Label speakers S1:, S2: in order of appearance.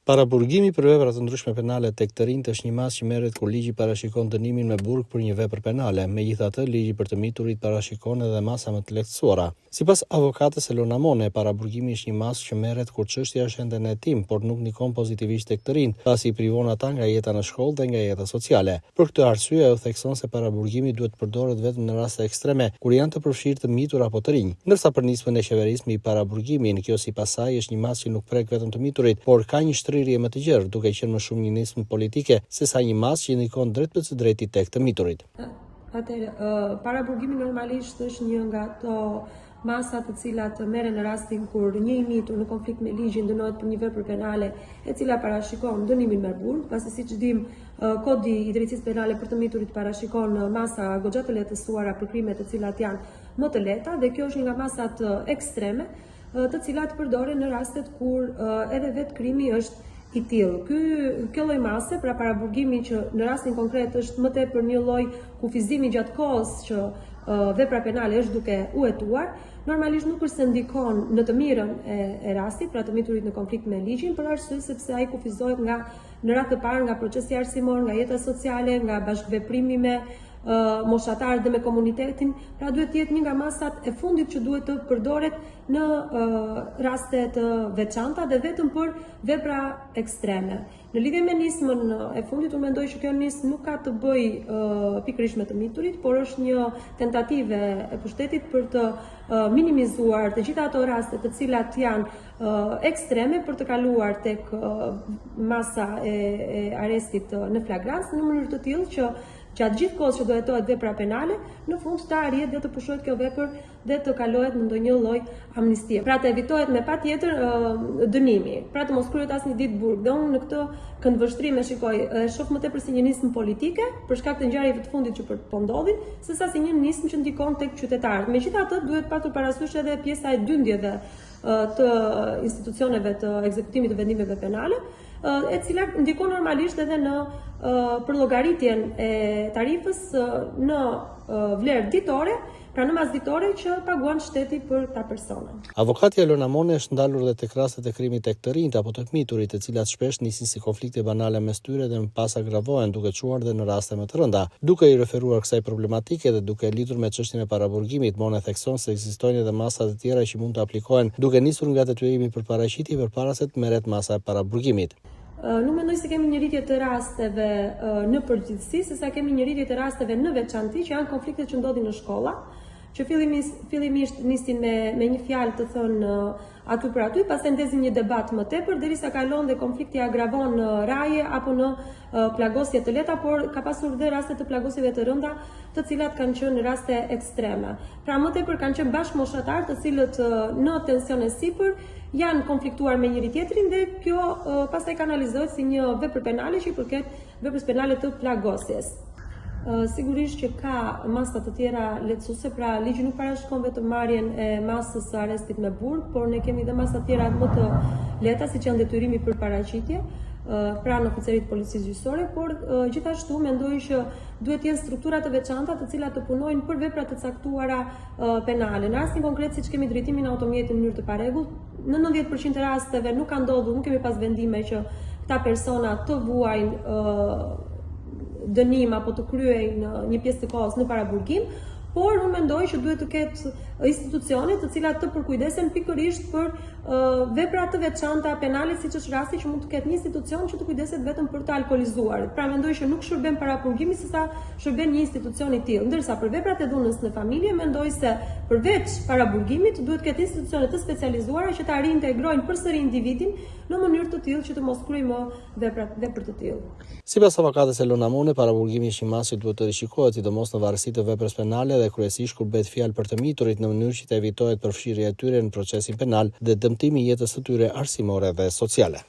S1: Paraburgimi për vepra të ndryshme penale tek të rinjt është një masë që merret kur ligji parashikon dënimin me burg për një vepër penale. Megjithatë, ligji për të miturit parashikon edhe masa më të lehtësuara. Sipas avokatës Elona Mone, paraburgimi është një masë që merret kur çështja është ende në hetim, por nuk ndikon pozitivisht tek të rinjt, pasi i privon ata nga jeta në shkollë dhe nga jeta sociale. Për këtë arsye, ajo thekson se paraburgimi duhet të përdoret vetëm në raste ekstreme, kur janë të përfshirë të mitur apo të rinj. Ndërsa për nismën e qeverisë mbi paraburgimin, kjo sipas saj është një masë që nuk prek vetëm të miturit, por ka një shtrirje më të gjerë, duke qenë më shumë një nismë politike sesa një masë që ndikon drejt për së drejti tek të miturit.
S2: Paraburgimi normalisht është një nga ato masa të cilat merren në rastin kur një i mitur në konflikt me ligjin dënohet për një vepër penale e cila parashikon dënimin me burg, pasi siç dimë, kodi i drejtësisë penale për të miturit parashikon masa goxha të lehtësuara për krimet të cilat janë më të lehta, dhe kjo është një nga masat ekstreme të cilat përdoren në rastet kur edhe vetë krimi është i tillë. Kjo lloj mase, pra paraburgimi që në rastin konkret është më tepër një lloj kufizimi gjatë kohës që vepra penale është duke u hetuar, normalisht nuk është se ndikon në të mirën e rastit, pra të miturit në konflikt me ligjin, për arsye sepse ai kufizohet nga në radhë të parë nga procesi arsimor, nga jeta sociale, nga bashkëveprimi me moshatarët dhe me komunitetin, pra duhet të jetë një nga masat e fundit që duhet të përdoret në raste të veçanta dhe vetëm për vepra ekstreme. Në lidhje me nismën e fundit, unë mendoj që kjo nismë nuk ka të bëjë pikërisht me të miturit, por është një tentative e pushtetit për të minimizuar të gjitha ato raste të cilat janë ekstreme për të kaluar tek masa e arestit në flagrancë në mënyrë të tillë që gjatë gjithë kohës që do hetohet vepra penale, në fund të arrihet dhe të pushohet kjo vepër dhe të kalohet në ndonjë lloj amnistie. Pra të evitohet me patjetër dënimi, pra të mos kryhet asnjë ditë burg. Dhe unë në këtë këndvështrim e shikoj, shoh më tepër si një nismë politike për shkak të ngjarjeve të fundit që po ndodhin, sesa si një nismë që ndikon tek qytetarët. Megjithatë, duhet patur parasysh edhe pjesa e dyndjeve të institucioneve të ekzekutimit të vendimeve penale, e cila ndikon normalisht edhe në përllogaritjen e tarifës në vlerë ditore, pra në mas ditore që paguan shteti për këta persona.
S1: Avokati Elona Mone është ndalur dhe tek rastet e krimit tek të rinjt apo të miturit, të cilat shpesh nisin si konflikte banale mes tyre dhe më pas agravohen, duke çuar dhe në raste më të rënda. Duke i referuar kësaj problematike dhe duke lidhur me çështjen e paraburgimit, Mone thekson se ekzistojnë edhe masa të tjera që mund të aplikohen, duke nisur nga detyrimi për paraqitje përpara se të merret masa e paraburgimit.
S2: Nuk mendoj se kemi një rritje të rasteve në përgjithësi, sesa kemi një rritje të rasteve në veçanti që janë konfliktet që ndodhin në shkolla, që fillimisht nisin me një fjalë të thënë aty për aty, pastaj ndezin një debat më tepër, derisa kalon dhe konflikti agravon në raje apo në plagosje të lehta, por ka pasur dhe raste të plagosjeve të rënda, të cilat kanë qenë raste ekstreme. Pra më tepër kanë qenë bashkëmoshatar të cilët në tension e sipër janë konfliktuar me njëri tjetrin dhe kjo pastaj kanalizohet si një vepër penale që i përket veprës penale të plagosjes. Sigurisht që ka masa të tjera lehtësuese, pra ligji nuk parashikon vetëm marrjen e masës së arrestit me burg, por ne kemi dhe masa të tjera më të lehta, siç janë detyrimi për paraqitje pranë oficerit policisë gjyqësore, por gjithashtu mendoj që duhet të jenë struktura të veçanta të cilat të punojnë për vepra të caktuara penale. Në rastin konkret, siç kemi drejtimin automjetit në mënyrë të parregullt, në 90% të rasteve nuk ka ndodhur, nuk kemi pas vendime që këta persona të vuajnë dënim apo të kryejnë një pjesë të kohës në paraburgim, por unë mendoj që duhet të ketë institucione të cilat të përkujdesen pikërisht për vepra të veçanta penale, siç është rasti që mund të ketë një institucion që të kujdeset vetëm për të alkoolizuarit. Pra mendoj që nuk shërben paraburgimi, sesa shërben një institucion i tillë. Ndërsa për veprat e dhunës në familje, mendoj se përveç paraburgimit duhet të ketë institucione të specializuara që ta reintegrojnë përsëri individin në mënyrë të tillë që të mos kryejë më vepra të tillë.
S1: Sipas avokatës Elona Mone, paraburgimi është një masë që duhet të rishikohet, sidomos në varësi të veprës penale dhe kryesisht kur bëhet fjalë për të miturit, në mënyrë që të evitohet përfshirja e tyre në procesin penal dhe dëmtimi i jetës së tyre arsimore dhe sociale.